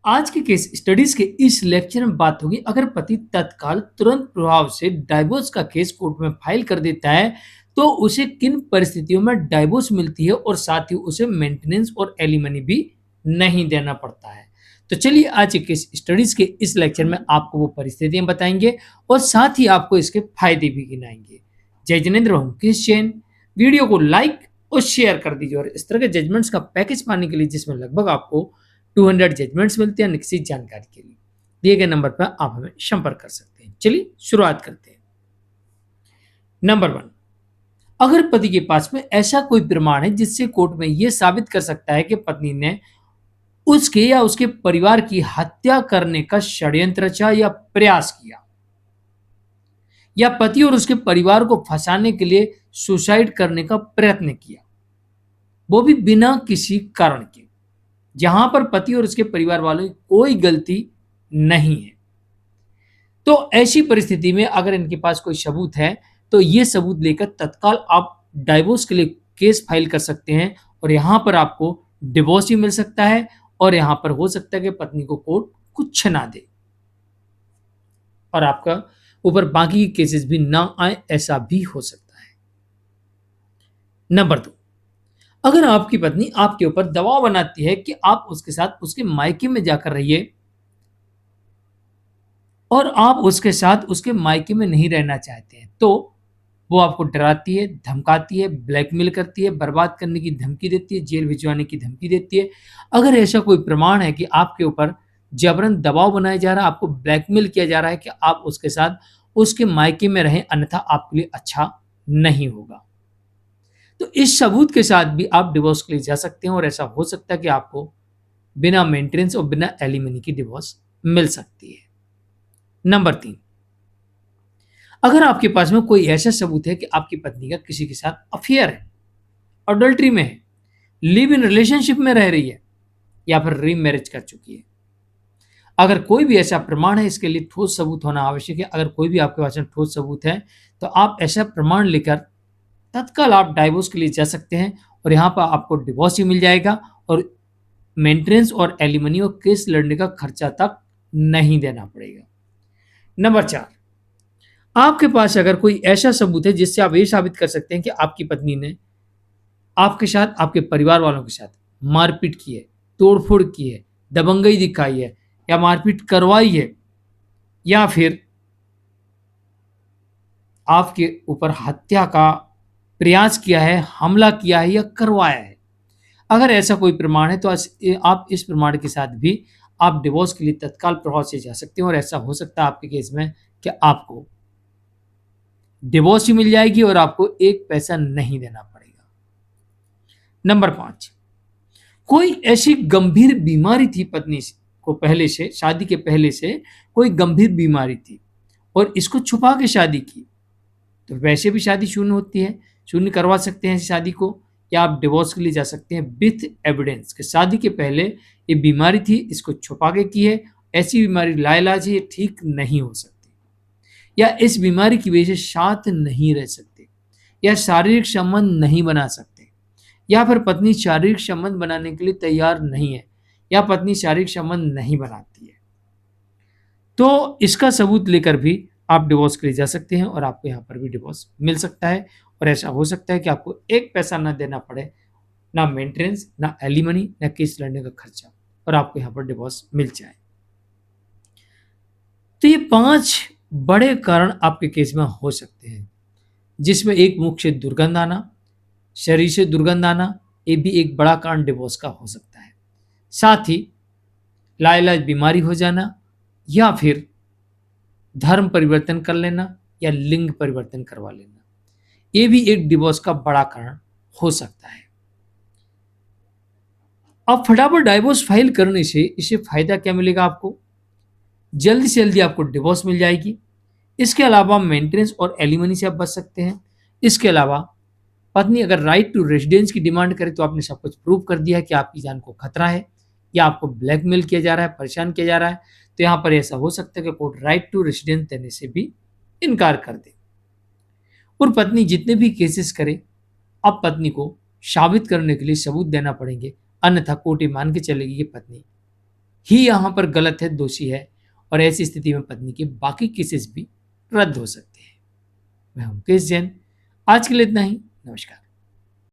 आज के case studies के इस लेक्चर में बात होगी, अगर पति तत्काल तुरंत प्रभाव से डाइवोर्स का केस कोर्ट में फाइल कर देता है तो उसे किन परिस्थितियों में डाइवोर्स मिलती है और साथ ही उसे मेंटेनेंस और एलिमनी भी नहीं देना पड़ता है। तो चलिए आज के केस स्टडीज के इस लेक्चर में आपको वो परिस्थितियां बताएंगे और साथ ही आपको इसके फायदे भी गिनाएंगे। जय जिनेन्द्र हूं क्रिश्चियन। वीडियो को लाइक और शेयर कर दीजिए और इस तरह के जजमेंट्स का पैकेज पाने के लिए जिसमें लगभग आपको 200 जजमेंट्स मिलते हैं किसी जानकारी के लिए दिए गए नंबर पर आप हमें संपर्क कर सकते हैं। चलिए शुरुआत करते हैं। नंबर 1, अगर पति के पास में ऐसा कोई प्रमाण है जिससे कोर्ट में यह साबित कर सकता है कि पत्नी ने उसके या उसके परिवार की हत्या करने का षड्यंत्र रचा या प्रयास किया, या पति और उसके परिवार को फंसाने के लिए सुसाइड करने का प्रयत्न किया, वो भी बिना किसी कारण के, जहां पर पति और उसके परिवार वालों की कोई गलती नहीं है। तो ऐसी परिस्थिति में अगर इनके पास कोई सबूत है तो ये सबूत लेकर तत्काल आप डाइवोर्स के लिए केस फाइल कर सकते हैं और यहां पर आपको डिवोर्स ही मिल सकता है और यहां पर हो सकता है कि पत्नी को कोर्ट कुछ ना दे और आपका ऊपर बाकी के केसेस भी ना आए, ऐसा भी हो सकता है। नंबर 2, अगर आपकी पत्नी आपके ऊपर दबाव बनाती है कि आप उसके साथ उसके मायके में जाकर रहिए और आप उसके साथ उसके मायके में नहीं रहना चाहते हैं, तो वो आपको डराती है, धमकाती है, ब्लैकमेल करती है, बर्बाद करने की धमकी देती है, जेल भिजवाने की धमकी देती है। अगर ऐसा कोई प्रमाण है कि आपके ऊपर जबरन दबाव बनाया जा रहा है, आपको ब्लैकमेल किया जा रहा है कि आप उसके साथ उसके मायके में रहें, अन्यथा आपके लिए अच्छा नहीं होगा, तो इस सबूत के साथ भी आप डिवोर्स के लिए जा सकते हैं और ऐसा हो सकता है कि आपको बिना मेंटेनेंस और बिना एलिमनी की डिवोर्स मिल सकती है। नंबर 3, अगर आपके पास में कोई ऐसा सबूत है कि आपकी पत्नी का किसी के साथ अफेयर है, अडल्ट्री में है, लिव इन रिलेशनशिप में रह रही है या फिर रीमैरिज कर चुकी है, अगर कोई भी ऐसा प्रमाण है, इसके लिए ठोस सबूत होना आवश्यक है। अगर कोई भी आपके पास में ठोस सबूत है तो आप ऐसा प्रमाण लेकर तत्काल आप डाइवोर्स के लिए जा सकते हैं और यहां पर आपको डिवोर्स ही मिल जाएगा और मेंटेनेंस और एलिमनी और केस लड़ने का खर्चा तक नहीं देना पड़ेगा। नंबर 4, आपके पास अगर कोई ऐसा सबूत है जिससे आप ये साबित कर सकते हैं कि आपकी पत्नी ने आपके साथ, आपके परिवार वालों के साथ मारपीट की है, तोड़फोड़ की है, दबंगई दिखाई है या मारपीट करवाई है या फिर आपके ऊपर हत्या का प्रयास किया है, हमला किया है या करवाया है, अगर ऐसा कोई प्रमाण है तो आप इस प्रमाण के साथ भी आप डिवोर्स के लिए तत्काल प्रभाव से जा सकते हैं और ऐसा हो सकता है आपके केस में कि आपको डिवोर्स ही मिल जाएगी और आपको एक पैसा नहीं देना पड़ेगा। नंबर 5, कोई ऐसी गंभीर बीमारी थी पत्नी को पहले से, शादी के पहले से कोई गंभीर बीमारी थी और इसको छुपा के शादी की, तो वैसे भी शादी शून्य होती है, शून्य करवा सकते हैं इस शादी को, या आप डिवोर्स के लिए जा सकते हैं विथ एविडेंस कि शादी के पहले ये बीमारी थी, इसको छुपा के की है, ऐसी बीमारी लाइलाज है, ये ठीक नहीं हो सकती, या इस बीमारी की वजह से साथ नहीं रह सकते, या शारीरिक संबंध नहीं बना सकते, या फिर पत्नी शारीरिक संबंध बनाने के लिए तैयार नहीं है, या पत्नी शारीरिक संबंध नहीं बनाती है, तो इसका सबूत लेकर भी आप डिवोर्स के लिए जा सकते हैं और आपको यहाँ पर भी डिवोर्स मिल सकता है और ऐसा हो सकता है कि आपको एक पैसा ना देना पड़े, ना मेंटेनेंस, ना एलिमनी, ना केस लड़ने का खर्चा, और आपको यहाँ पर डिवोर्स मिल जाए। तो ये 5 बड़े कारण आपके केस में हो सकते हैं, जिसमें एक मुख्य दुर्गंध आना, शरीर से दुर्गंध आना, ये भी एक बड़ा कारण डिवोर्स का हो सकता है। साथ ही लाइलाज बीमारी हो जाना या फिर धर्म परिवर्तन कर लेना या लिंग परिवर्तन करवा लेना, ये भी एक डिवोर्स का बड़ा कारण हो सकता है। अब फटाफट डाइवोर्स फाइल करने से इससे फायदा क्या मिलेगा आपको? जल्दी से जल्दी आपको डिवोर्स मिल जाएगी। इसके अलावा मेंटेनेंस और एलिमनी से आप बच सकते हैं। इसके अलावा पत्नी अगर राइट टू रेजिडेंस की डिमांड करे तो आपने सब कुछ प्रूव कर दिया है कि आपकी जान को खतरा है या आपको ब्लैकमेल किया जा रहा है, परेशान किया जा रहा है, तो यहाँ पर ऐसा हो सकता है कि कोर्ट राइट टू रेजिडेंस देने से भी इनकार कर दे और पत्नी जितने भी केसेस करे, अब पत्नी को साबित करने के लिए सबूत देना पड़ेंगे, अन्यथा कोर्ट ये मान के चलेगी कि पत्नी ही यहाँ पर गलत है, दोषी है, और ऐसी स्थिति में पत्नी के बाकी केसेस भी रद्द हो सकते हैं। मैं हूं मुकेश जैन। आज के लिए इतना ही। नमस्कार।